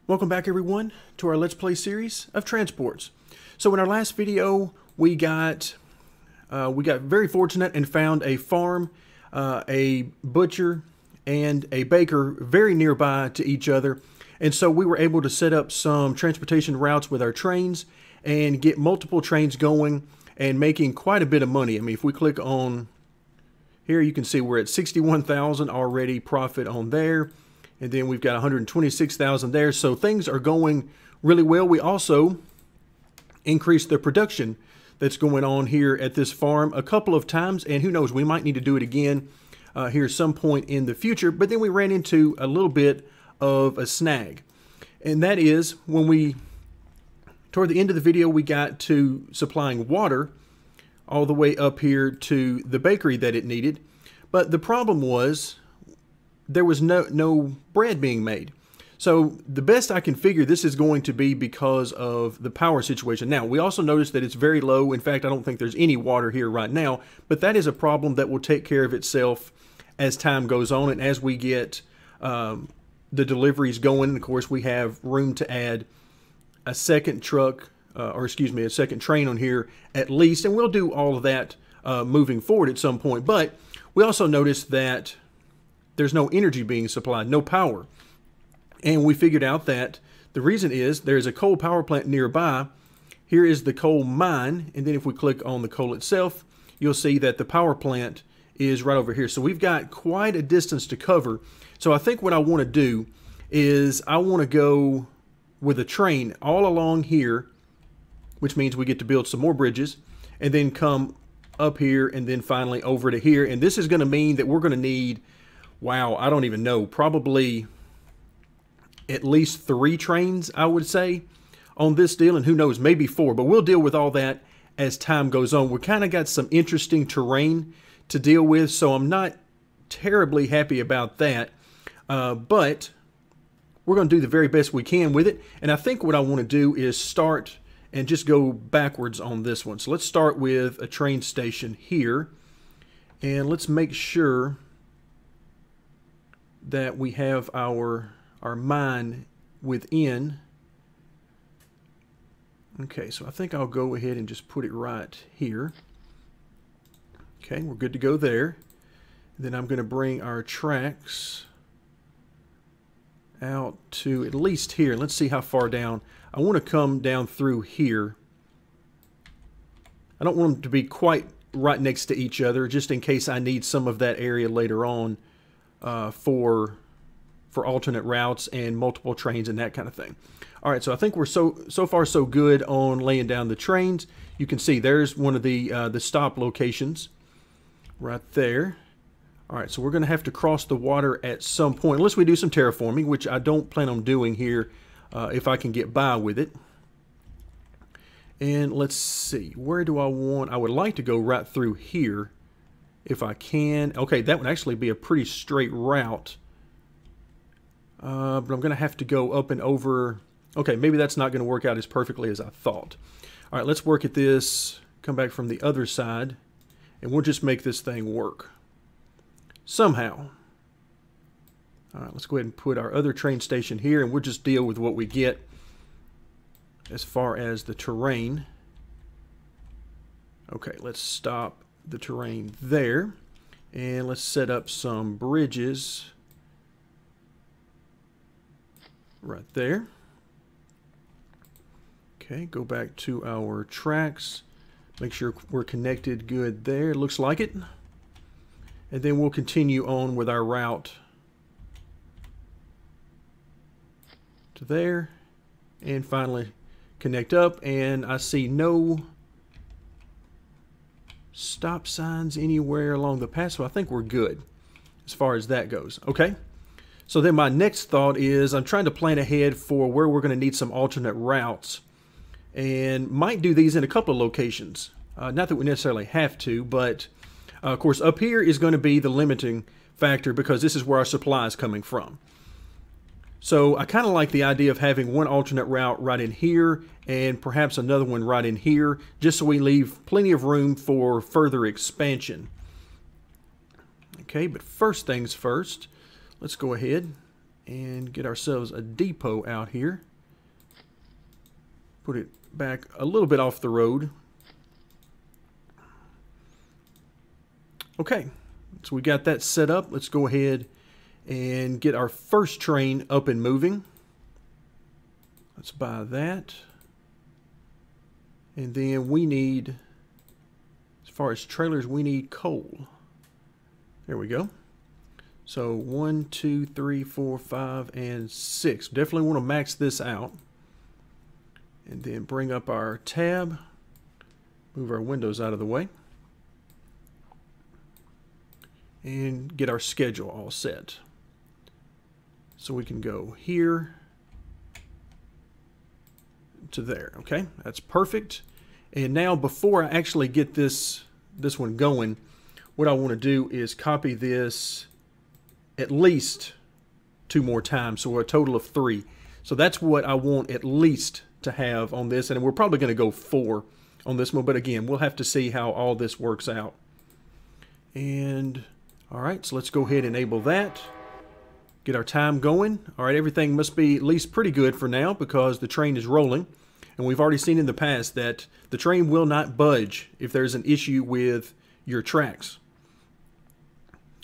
Welcome back everyone to our Let's Play series of transports. So in our last video we got very fortunate and found a farm, a butcher, and a baker very nearby to each other. And so we were able to set up some transportation routes with our trains and get multiple trains going and making quite a bit of money. I mean, if we click on here, you can see we're at 61,000 already profit on there. And then we've got 126,000 there. So things are going really well. We also increased the production that's going on here at this farm a couple of times. And who knows, we might need to do it again here some point in the future. But then we ran into a little bit of a snag. And that is when toward the end of the video, we got to supplying water all the way up here to the bakery that it needed. But the problem was there was no bread being made. So the best I can figure, this is going to be because of the power situation. Now, we also noticed that it's very low. In fact, I don't think there's any water here right now, but that is a problem that will take care of itself as time goes on and as we get the deliveries going. And of course, we have room to add a second truck, a second train on here at least, and we'll do all of that moving forward at some point. But we also noticed that there's no energy being supplied, no power. And we figured out that the reason is there's a coal power plant nearby. Here is the coal mine. And then if we click on the coal itself, you'll see that the power plant is right over here. So we've got quite a distance to cover. So I think what I want to do is I want to go with a train all along here, which means we get to build some more bridges and then come up here and then finally over to here. And this is going to mean that we're going to need, wow, I don't even know, probably at least 3 trains, I would say, on this deal, and who knows, maybe 4, but we'll deal with all that as time goes on. We kind of got some interesting terrain to deal with, so I'm not terribly happy about that, but we're going to do the very best we can with it. And I think what I want to do is start and just go backwards on this one. So let's start with a train station here, and let's make sure that we have our mine within. Okay, so I think I'll go ahead and just put it right here. Okay, we're good to go there. Then I'm going to bring our tracks out to at least here. Let's see how far down. I want to come down through here. I don't want them to be quite right next to each other, just in case I need some of that area later on for alternate routes and multiple trains and that kind of thing. All right, so I think we're so far so good on laying down the trains. You can see there's one of the stop locations right there. All right, so we're going to have to cross the water at some point, unless we do some terraforming, which I don't plan on doing here if I can get by with it. And let's see, where do I want? I would like to go right through here if I can. Okay, that would actually be a pretty straight route. But I'm going to have to go up and over. Okay, maybe that's not going to work out as perfectly as I thought. All right, let's work at this, come back from the other side, and we'll just make this thing work somehow. All right, let's go ahead and put our other train station here, and we'll just deal with what we get as far as the terrain. Okay, let's stop the terrain there, and let's set up some bridges right there. Okay, go back to our tracks. Make sure we're connected good there. Looks like it. And then we'll continue on with our route to there. And finally connect up. And I see no stop signs anywhere along the path, so I think we're good as far as that goes. Okay. So then my next thought is I'm trying to plan ahead for where we're going to need some alternate routes, and might do these in a couple of locations. Not that we necessarily have to, but of course up here is going to be the limiting factor because this is where our supply is coming from. So I kind of like the idea of having one alternate route right in here and perhaps another one right in here, just so we leave plenty of room for further expansion. Okay, but first things first, let's go ahead and get ourselves a depot out here. Put it back a little bit off the road. Okay, so we got that set up. Let's go ahead and get our first train up and moving. Let's buy that. And then we need, as far as trailers, we need coal. There we go. So 1, 2, 3, 4, 5, and 6. Definitely want to max this out. And then bring up our tab. Move our windows out of the way. And get our schedule all set. So we can go here to there. Okay, that's perfect. And now before I actually get this one going, what I want to do is copy this at least 2 more times, so a total of 3. So that's what I want at least to have on this, and we're probably going to go 4 on this one, but again, we'll have to see how all this works out. And all right, so let's go ahead and enable that. Get our time going. All right, everything must be at least pretty good for now because the train is rolling. And we've already seen in the past that the train will not budge if there's an issue with your tracks.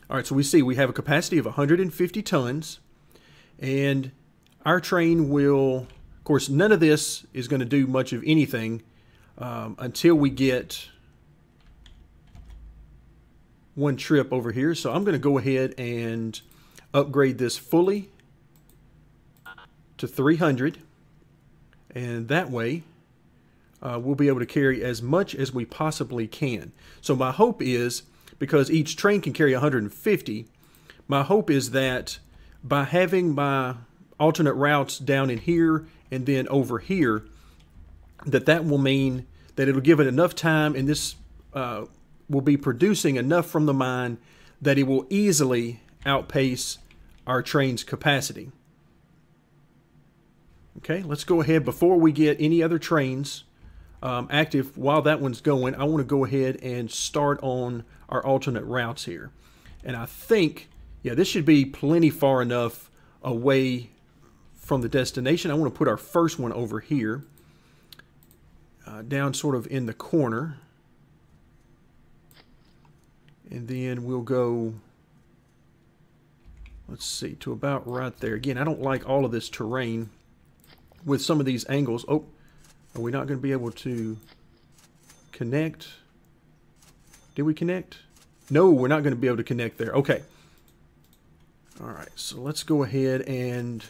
All right, so we see we have a capacity of 150 tons. And our train will, of course, none of this is going to do much of anything until we get one trip over here. So I'm going to go ahead and upgrade this fully to 300, and that way we'll be able to carry as much as we possibly can. So my hope is, because each train can carry 150, my hope is that by having my alternate routes down in here and then over here, that will mean that it'll give it enough time, and this will be producing enough from the mine that it will easily outpace our train's capacity. Okay, let's go ahead. Before we get any other trains active while that one's going, I want to go ahead and start on our alternate routes here. And I think, yeah, this should be plenty far enough away from the destination. I want to put our first one over here, down sort of in the corner. And then we'll go, let's see, to about right there. Again, I don't like all of this terrain with some of these angles. Oh, are we not going to be able to connect? Did we connect? No, we're not going to be able to connect there. Okay. All right, so let's go ahead and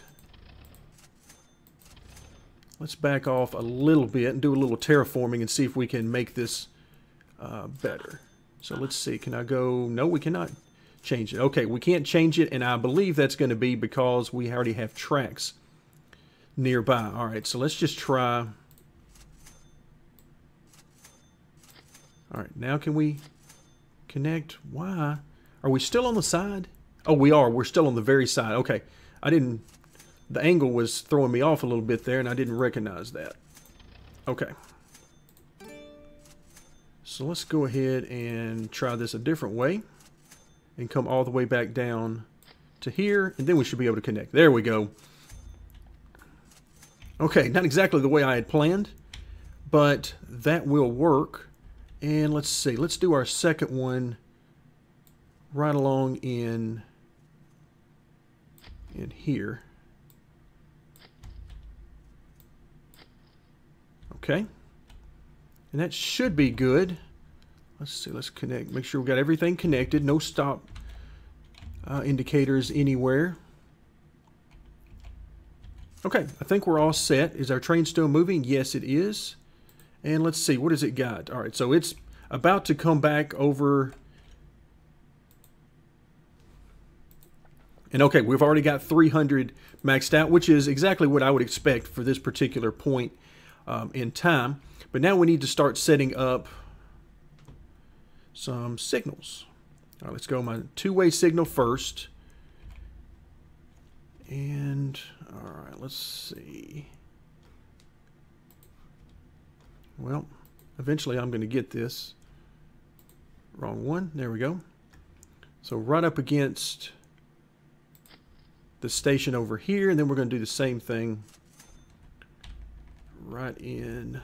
let's back off a little bit and do a little terraforming and see if we can make this better. So let's see, can I go? No, we cannot change it. Okay, we can't change it, and I believe that's going to be because we already have tracks nearby. All right, so let's just try. All right, now can we connect? Why? Are we still on the side? Oh, we are. We're still on the very side. Okay, the angle was throwing me off a little bit there, and I didn't recognize that. Okay. So let's go ahead and try this a different way and come all the way back down to here, and then we should be able to connect. There we go. Okay, not exactly the way I had planned, but that will work. And let's see, let's do our second one right along in here. Okay. And that should be good. Let's see, let's connect. Make sure we got everything connected. No stop indicators anywhere. Okay, I think we're all set. Is our train still moving? Yes, it is. And let's see, what has it got? All right, so it's about to come back over. And okay, we've already got 300 maxed out, which is exactly what I would expect for this particular point in time. But now we need to start setting up some signals. All right, let's go my two-way signal first. And, all right, let's see. Well, eventually I'm going to get this. Wrong one. There we go. So right up against the station over here, and then we're going to do the same thing right in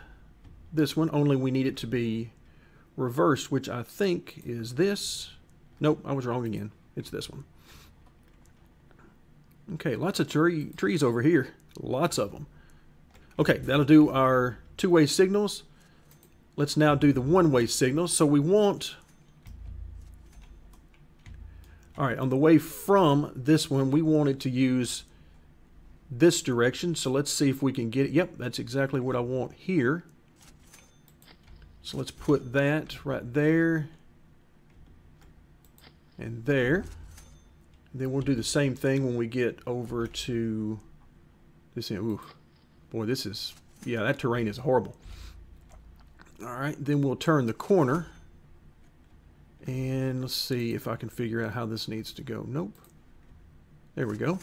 this one, only we need it to be reversed, which I think is this. Nope, I was wrong again. It's this one. Okay, lots of trees over here. Lots of them. Okay, that'll do our two-way signals. Let's now do the one-way signals. So we want... All right, on the way from this one, we want it to use this direction. So let's see if we can get it. Yep, that's exactly what I want here. So let's put that right there and there. And then we'll do the same thing when we get over to this end. Ooh, boy, this is, yeah, that terrain is horrible. All right, then we'll turn the corner. And let's see if I can figure out how this needs to go. Nope. There we go.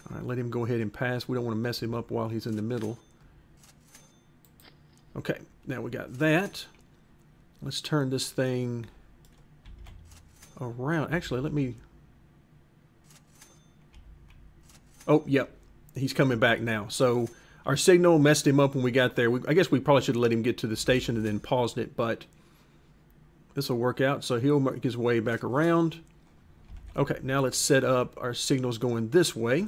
All right, let him go ahead and pass. We don't want to mess him up while he's in the middle. Okay, now we got that. Let's turn this thing around. Actually, let me... Oh, yep. He's coming back now. So our signal messed him up when we got there. I guess we probably should have let him get to the station and then paused it, but this will work out. So he'll make his way back around. Okay, now let's set up our signals going this way.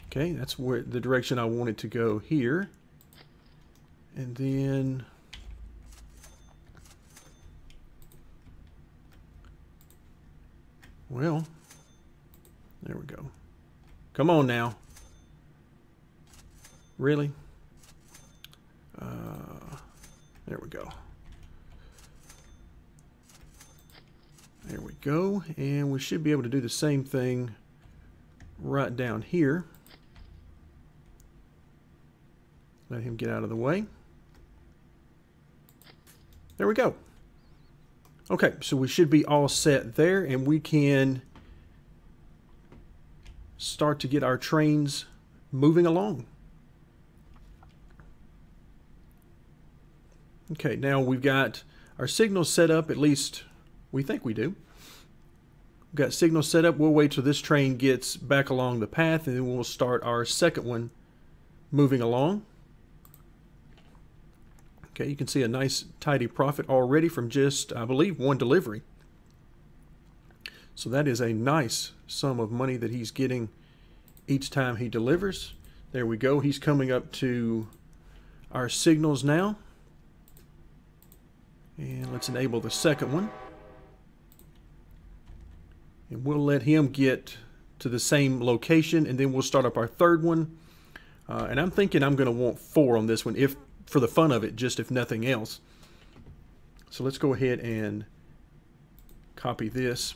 Okay, that's where the direction I want it to go here. And then... Well, there we go. Come on now. Really? There we go. There we go. And we should be able to do the same thing right down here. Let him get out of the way. There we go. Okay, so we should be all set there, and we can start to get our trains moving along. Okay, now we've got our signals set up, at least we think we do. We've got signals set up. We'll wait till this train gets back along the path, and then we'll start our second one moving along. Okay, you can see a nice tidy profit already from just, I believe, one delivery. So that is a nice sum of money that he's getting each time he delivers. There we go. He's coming up to our signals now. And let's enable the second one. And we'll let him get to the same location, and then we'll start up our third one. And I'm thinking I'm going to want 4 on this one, if for the fun of it, just if nothing else. So let's go ahead and copy this.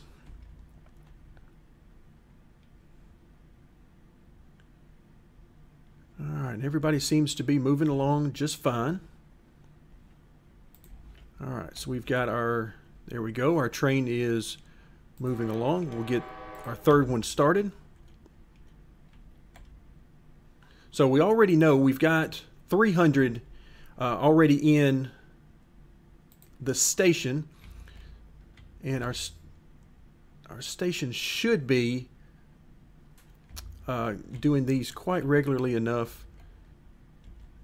All right, everybody seems to be moving along just fine. All right, so we've got our, there we go, our train is moving along. We'll get our third one started. So we already know we've got 300 already in the station, and our station should be doing these quite regularly enough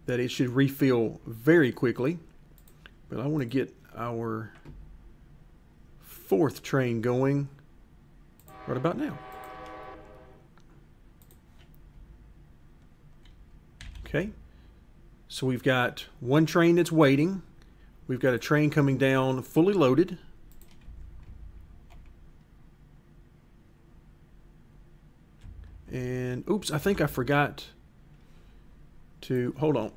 that it should refill very quickly. But I want to get our 4th train going right about now. Okay, so we've got one train that's waiting. We've got a train coming down fully loaded. And oops, I think I forgot to, hold on.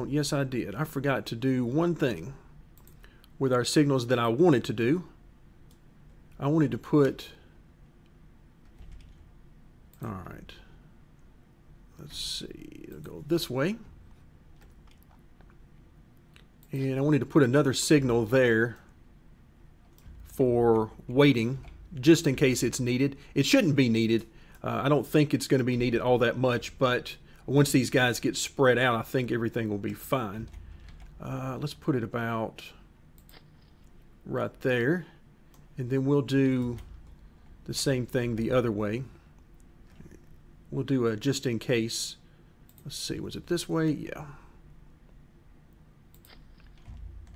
Yes, I did. I forgot to do one thing with our signals that I wanted to do. I wanted to put, all right, let's see, it'll go this way. And I wanted to put another signal there for waiting, just in case it's needed. It shouldn't be needed. I don't think it's going to be needed all that much, but once these guys get spread out, I think everything will be fine. Let's put it about right there. And then we'll do the same thing the other way. We'll do a just in case. Let's see, was it this way? Yeah.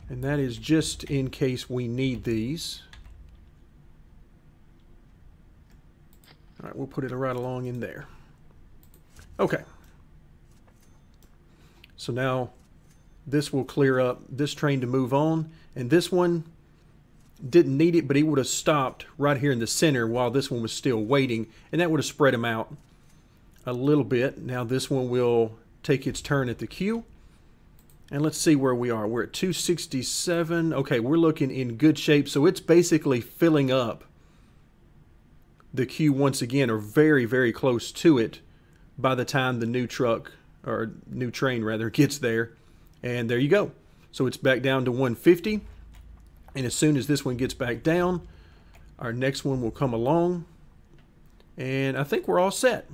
And that is just in case we need these. All right, we'll put it right along in there. Okay. So now this will clear up this train to move on. And this one didn't need it, but he would have stopped right here in the center while this one was still waiting. And that would have spread him out a little bit. Now this one will take its turn at the queue. And let's see where we are. We're at 267. Okay, we're looking in good shape. So it's basically filling up the queue once again, or very, very close to it by the time the new truck, or new train rather, gets there. And there you go. So it's back down to 150. And as soon as this one gets back down, our next one will come along. And I think we're all set.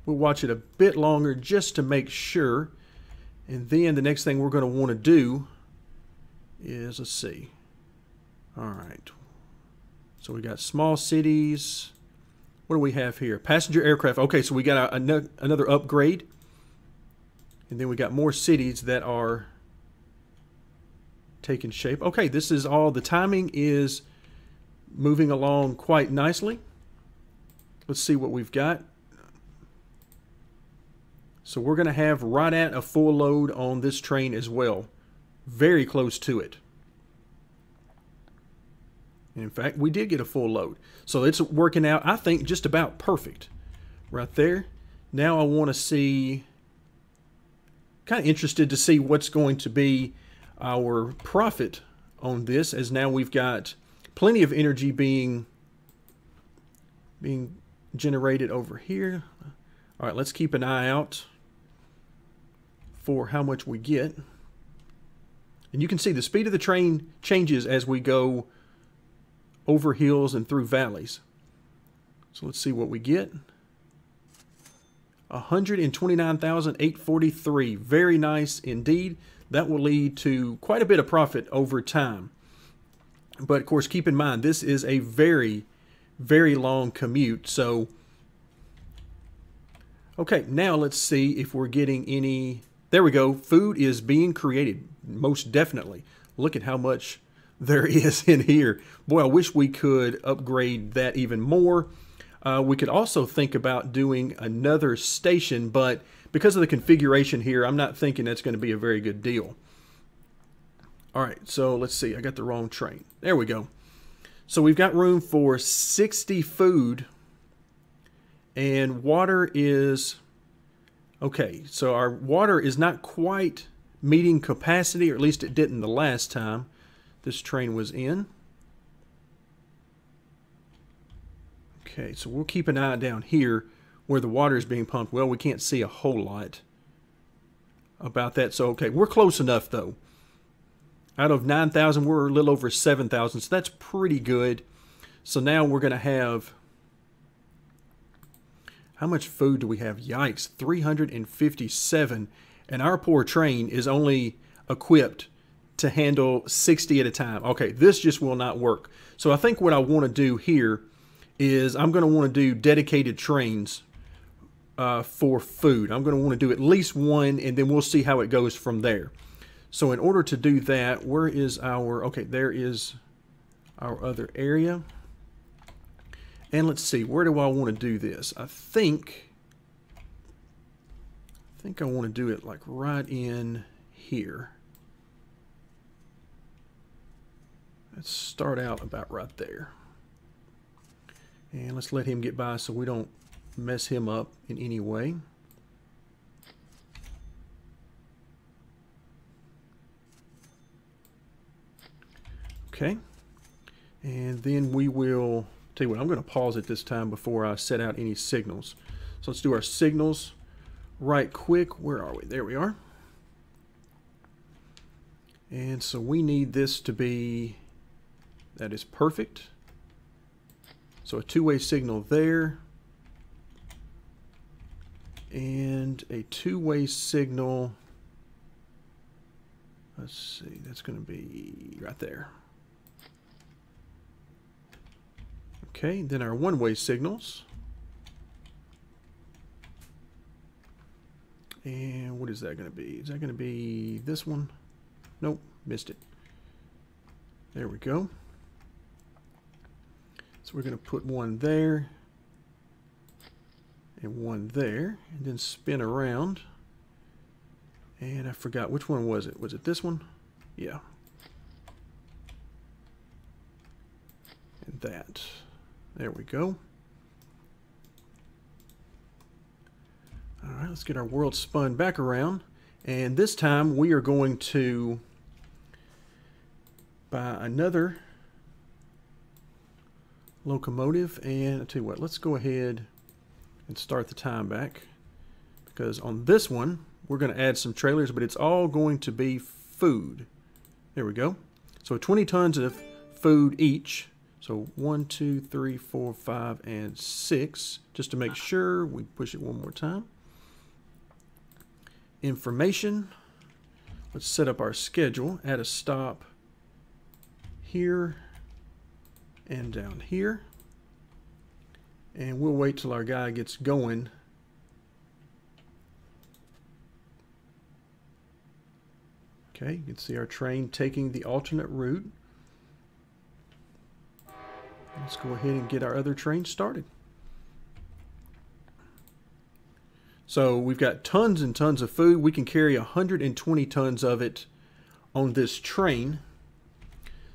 We'll watch it a bit longer just to make sure. And then the next thing we're going to want to do is, let's see. All right. So we got small cities. What do we have here? Passenger aircraft. Okay, so we got another upgrade. And then we got more cities that are taking shape. Okay, this is all. The timing is moving along quite nicely. Let's see what we've got. So we're going to have right at a full load on this train as well. Very close to it. In fact, we did get a full load. So it's working out, I think, just about perfect. Right there. Now I want to see, kind of interested to see what's going to be our profit on this, as now we've got plenty of energy being generated over here. All right, let's keep an eye out for how much we get. And you can see the speed of the train changes as we go over hills and through valleys. So let's see what we get. 129,843. Very nice indeed. That will lead to quite a bit of profit over time. But of course, keep in mind, this is a very, very long commute. So, okay, now let's see if we're getting any. There we go. Food is being created, most definitely. Look at how much there is in here. Boy, I wish we could upgrade that even more. We could also think about doing another station, but because of the configuration here, I'm not thinking that's going to be a very good deal. All right, so let's see. I got the wrong train. There we go. So we've got room for 60 food, and water is... Okay, so our water is not quite meeting capacity, or at least it didn't the last time this train was in. Okay, so we'll keep an eye down here where the water is being pumped. Well, we can't see a whole lot about that. So, okay, we're close enough, though. Out of 9,000, we're a little over 7,000, so that's pretty good. So now we're going to have... How much food do we have? Yikes, 357. And our poor train is only equipped to handle 60 at a time. Okay, this just will not work. So I think what I want to do here is I'm going to want to do dedicated trains for food. I'm going to want to do at least one, and then we'll see how it goes from there. So in order to do that, where is our... Okay, there is our other area. And let's see, where do I want to do this? I think I want to do it like right in here. Let's start out about right there. And let's let him get by so we don't mess him up in any way. Okay. And then we will... Tell you what, I'm going to pause it this time before I set out any signals. So let's do our signals right quick. Where are we? There we are. And so we need this to be... That is perfect. So a two-way signal there. And a two-way signal... Let's see, that's going to be right there. Okay, then our one-way signals. And what is that going to be? Is that going to be this one? Nope, missed it. There we go. So we're going to put one there and one there, and then spin around. And I forgot, which one was it? Was it this one? Yeah. And that. There we go. All right, let's get our world spun back around. And this time we are going to buy another locomotive. And I'll tell you what, let's go ahead and start the time back. Because on this one, we're going to add some trailers, but it's all going to be food. There we go. So 20 tons of food each. So 1, 2, 3, 4, 5, and 6. Just to make sure, we push it one more time. Information. Let's set up our schedule. Add a stop here and down here. And we'll wait till our guy gets going. Okay, you can see our train taking the alternate route. Let's go ahead and get our other train started. So we've got tons and tons of food. We can carry 120 tons of it on this train.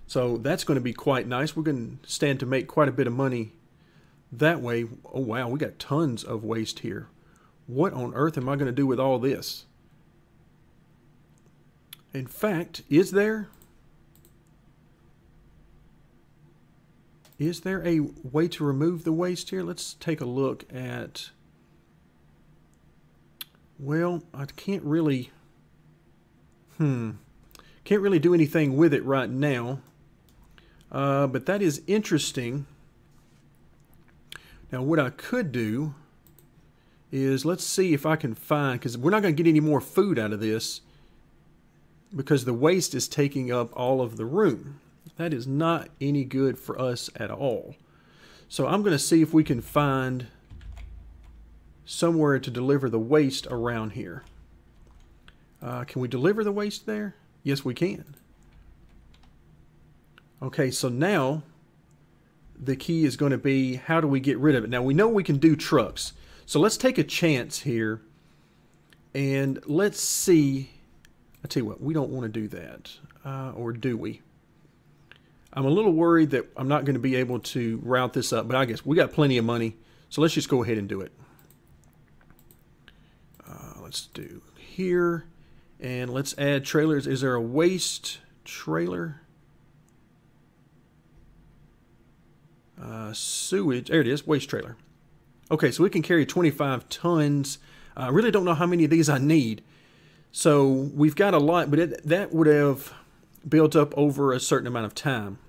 So that's going to be quite nice. We're going to stand to make quite a bit of money that way. Oh wow, we got tons of waste here. What on earth am I going to do with all this? In fact, is there a way to remove the waste here? Let's take a look at, well, I can't really do anything with it right now. But that is interesting. Now what I could do is, let's see if I can find, because we're not going to get any more food out of this because the waste is taking up all of the room. That is not any good for us at all. So I'm going to see if we can find somewhere to deliver the waste around here. Can we deliver the waste there? Yes, we can. Okay, so now the key is going to be, how do we get rid of it? Now we know we can do trucks. So let's take a chance here and let's see. I tell you what, we don't want to do that. Or do we? I'm a little worried that I'm not going to be able to route this up, but I guess we got plenty of money. So let's just go ahead and do it. Let's do here. And let's add trailers. Is there a waste trailer? Sewage. There it is. Waste trailer. Okay, so we can carry 25 tons. I really don't know how many of these I need. So we've got a lot, but that would have built up over a certain amount of time.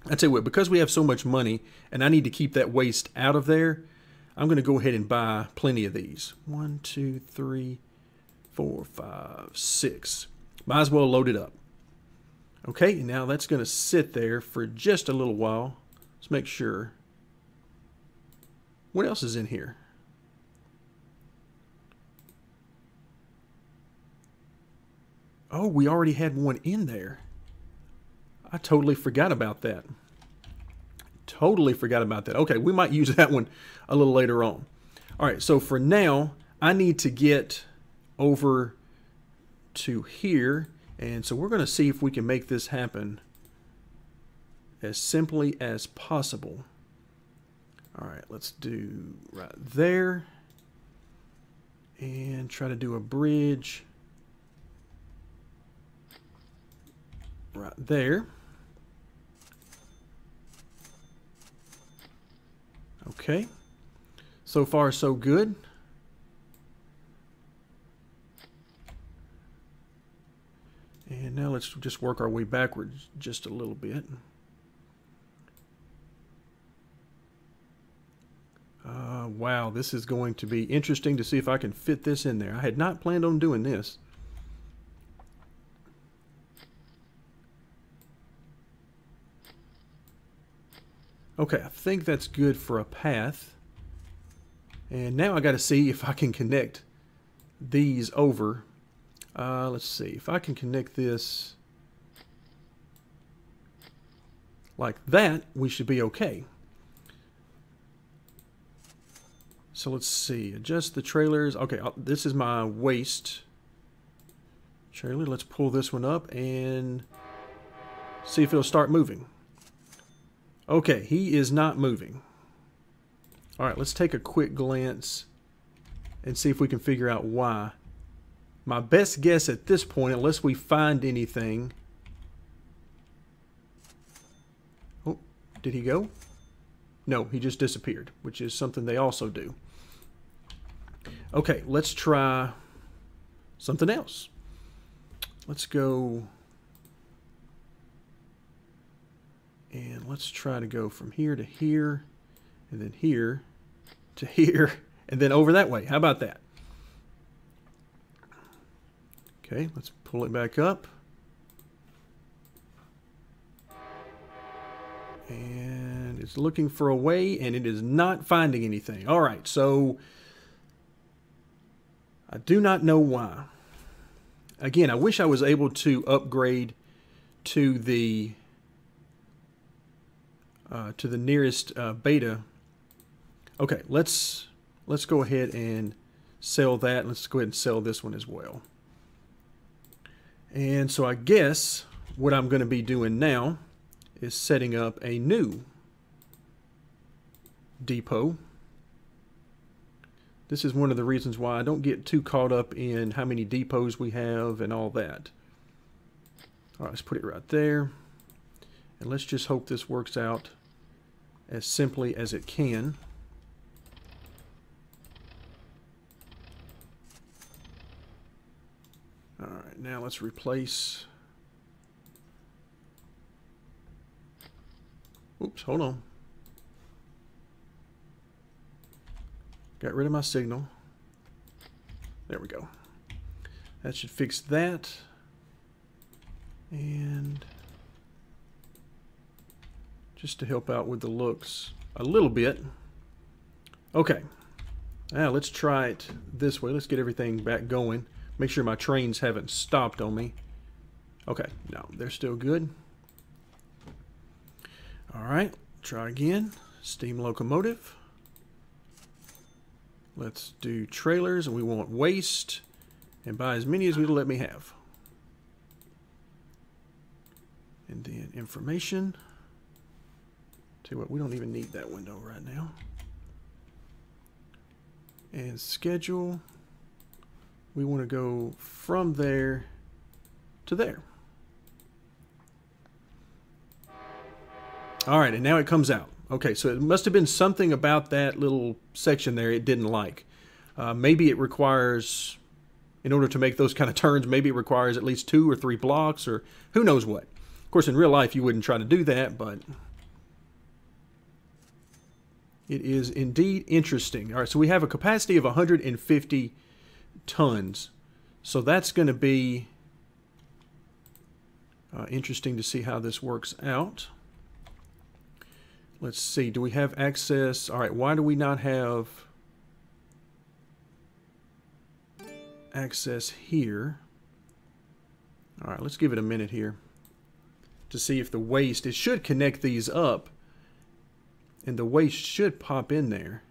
I tell you what, because we have so much money and I need to keep that waste out of there, I'm going to go ahead and buy plenty of these. 1, 2, 3, 4, 5, 6. Might as well load it up. Okay, now that's going to sit there for just a little while. Let's make sure. What else is in here? Oh, we already had one in there. I totally forgot about that. Totally forgot about that. Okay, we might use that one a little later on. All right, so for now, I need to get over to here. And so we're going to see if we can make this happen as simply as possible. All right, let's do right there. And try to do a bridge right there. Okay, so far so good. And now let's just work our way backwards just a little bit. Wow, this is going to be interesting to see if I can fit this in there. I had not planned on doing this. Okay, I think that's good for a path. And now I got to see if I can connect these over. Let's see if I can connect this like that. We should be okay. So let's see. Adjust the trailers. Okay, this is my waste trailer. Let's pull this one up and see if it'll start moving. Okay, he is not moving. All right, let's take a quick glance and see if we can figure out why. My best guess at this point, unless we find anything. Oh, did he go? No, he just disappeared, which is something they also do. Okay, let's try something else. Let's go and let's try to go from here to here, and then here to here, and then over that way. How about that? Okay, let's pull it back up. And it's looking for a way, and it is not finding anything. All right, so I do not know why. Again, I wish I was able to upgrade to the nearest beta. Okay, let's go ahead and sell that. Let's go ahead and sell this one as well. And so I guess what I'm going to be doing now is setting up a new depot. This is one of the reasons why I don't get too caught up in how many depots we have and all that. All right, let's put it right there. And let's just hope this works out as simply as it can. All right, now let's replace. Oops, hold on. Got rid of my signal. There we go. That should fix that. And just to help out with the looks a little bit. Okay. Now let's try it this way. Let's get everything back going. Make sure my trains haven't stopped on me. Okay, no, they're still good. All right, try again. Steam locomotive. Let's do trailers, and we want waste, and buy as many as it'll let me have. And then information. Tell you what, we don't even need that window right now. And schedule. We want to go from there to there. All right, and now it comes out. Okay, so it must have been something about that little section there it didn't like. Maybe it requires, in order to make those kind of turns, maybe it requires at least 2 or 3 blocks, or who knows what. Of course, in real life, you wouldn't try to do that, but it is indeed interesting. All right, so we have a capacity of 150 tons. So that's going to be interesting to see how this works out. Let's see, do we have access? All right, why do we not have access here? All right, let's give it a minute here to see if the waste, it should connect these up and the waste should pop in there.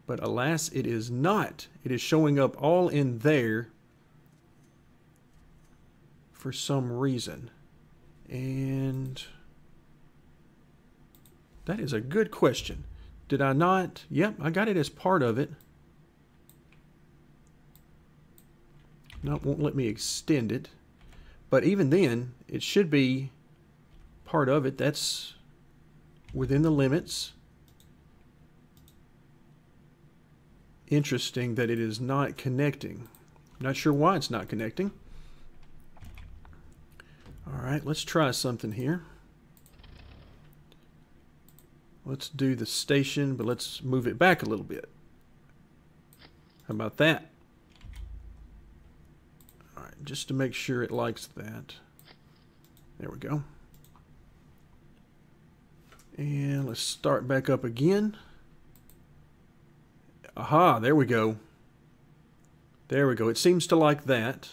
But alas, it is not. It is showing up all in there for some reason. And that is a good question. Did I not? Yep, I got it as part of it. No, it won't let me extend it. But even then, it should be part of it. That's within the limits. Interesting that it is not connecting. Not sure why it's not connecting. All right, let's try something here. Let's do the station, but let's move it back a little bit. How about that? All right, just to make sure it likes that. There we go. And let's start back up again. Aha, there we go. There we go. It seems to like that.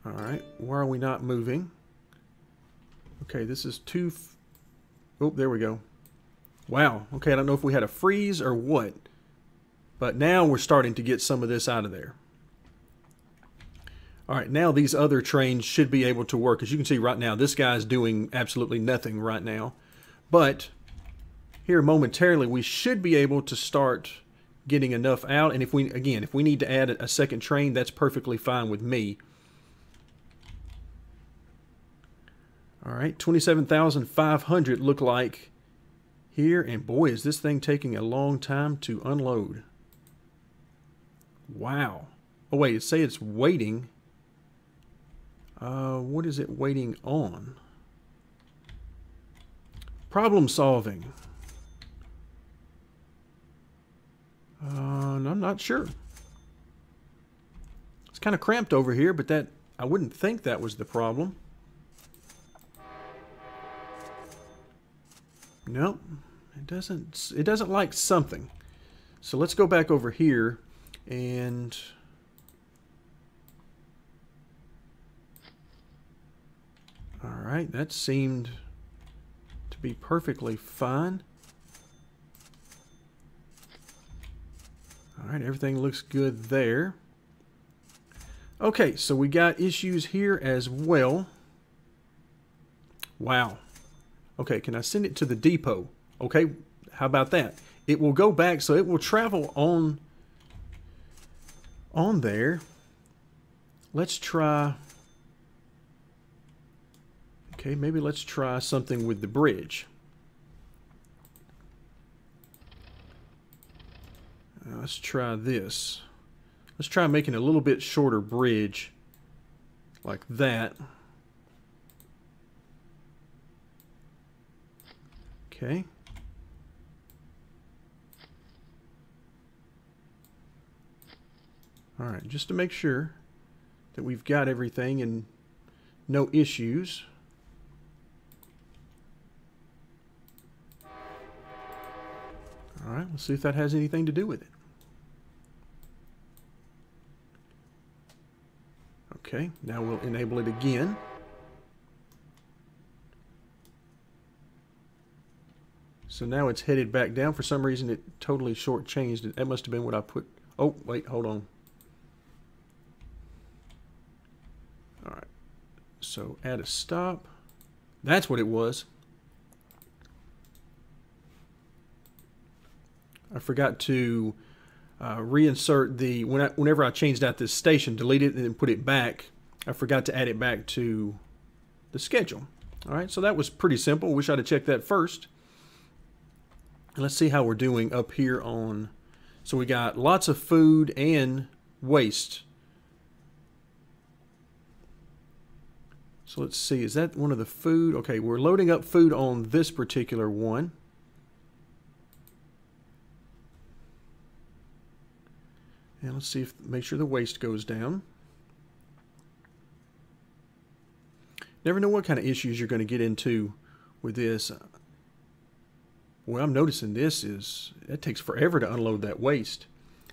All right, why are we not moving? Okay, this is too... Oh, there we go. Wow, okay, I don't know if we had a freeze or what, but now we're starting to get some of this out of there. All right, now these other trains should be able to work. As you can see right now, this guy's doing absolutely nothing right now. But here momentarily, we should be able to start getting enough out. And if we need to add a second train, that's perfectly fine with me. All right, 27,500 look like here. And boy, is this thing taking a long time to unload. Wow. Oh, wait, say it's waiting. What is it waiting on? Problem solving. I'm not sure. It's kind of cramped over here, but that I wouldn't think that was the problem. No, it doesn't like something. So let's go back over here and all right, that seemed to be perfectly fine. All right, everything looks good there. Okay, so we got issues here as well. Wow. Okay, can I send it to the depot? Okay, how about that? It will go back, so it will travel on there. Let's try... Okay, maybe let's try something with the bridge. Let's try this. Let's try making a little bit shorter bridge like that. Okay. All right, just to make sure that we've got everything and no issues. All right, let's see if that has anything to do with it. Okay, now we'll enable it again. So now it's headed back down. For some reason, it totally shortchanged it. That must have been what I put. Oh, wait, hold on. All right, so add a stop. That's what it was. I forgot to reinsert the, whenever I changed out this station, delete it and then put it back, I forgot to add it back to the schedule. All right, so that was pretty simple. Wish I'd have checked that first. And let's see how we're doing up here on, so we got lots of food and waste. So let's see, is that one of the food? Okay, we're loading up food on this particular one. And let's see if, make sure the waste goes down. Never know what kind of issues you're going to get into with this. What I'm noticing this is, it takes forever to unload that waste.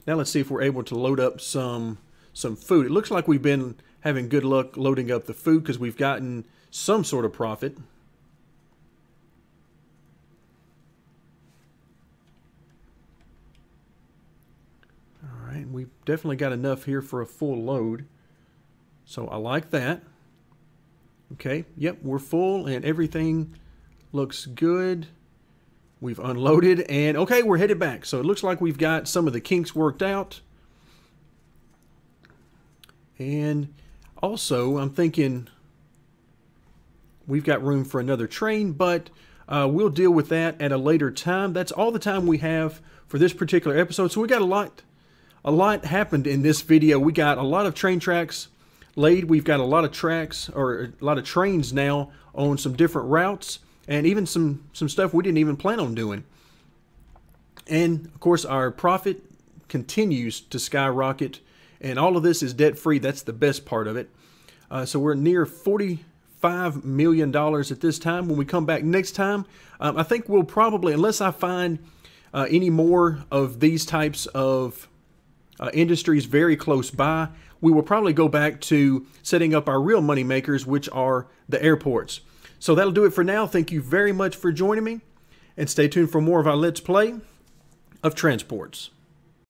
Now let's see if we're able to load up some food. It looks like we've been having good luck loading up the food because we've gotten some sort of profit. We've definitely got enough here for a full load. So I like that. Okay, yep, we're full and everything looks good. We've unloaded and okay, we're headed back. So it looks like we've got some of the kinks worked out. And also I'm thinking we've got room for another train, but we'll deal with that at a later time. That's all the time we have for this particular episode. So we got a lot happened in this video. We got a lot of train tracks laid. We've got a lot of tracks, or a lot of trains now on some different routes, and even some stuff we didn't even plan on doing. And of course our profit continues to skyrocket, and all of this is debt free. That's the best part of it. So we're near $45 million at this time. When we come back next time, I think we'll probably, unless I find any more of these types of industries very close by, we will probably go back to setting up our real money makers, which are the airports. So that'll do it for now. Thank you very much for joining me, and stay tuned for more of our Let's Play of transports.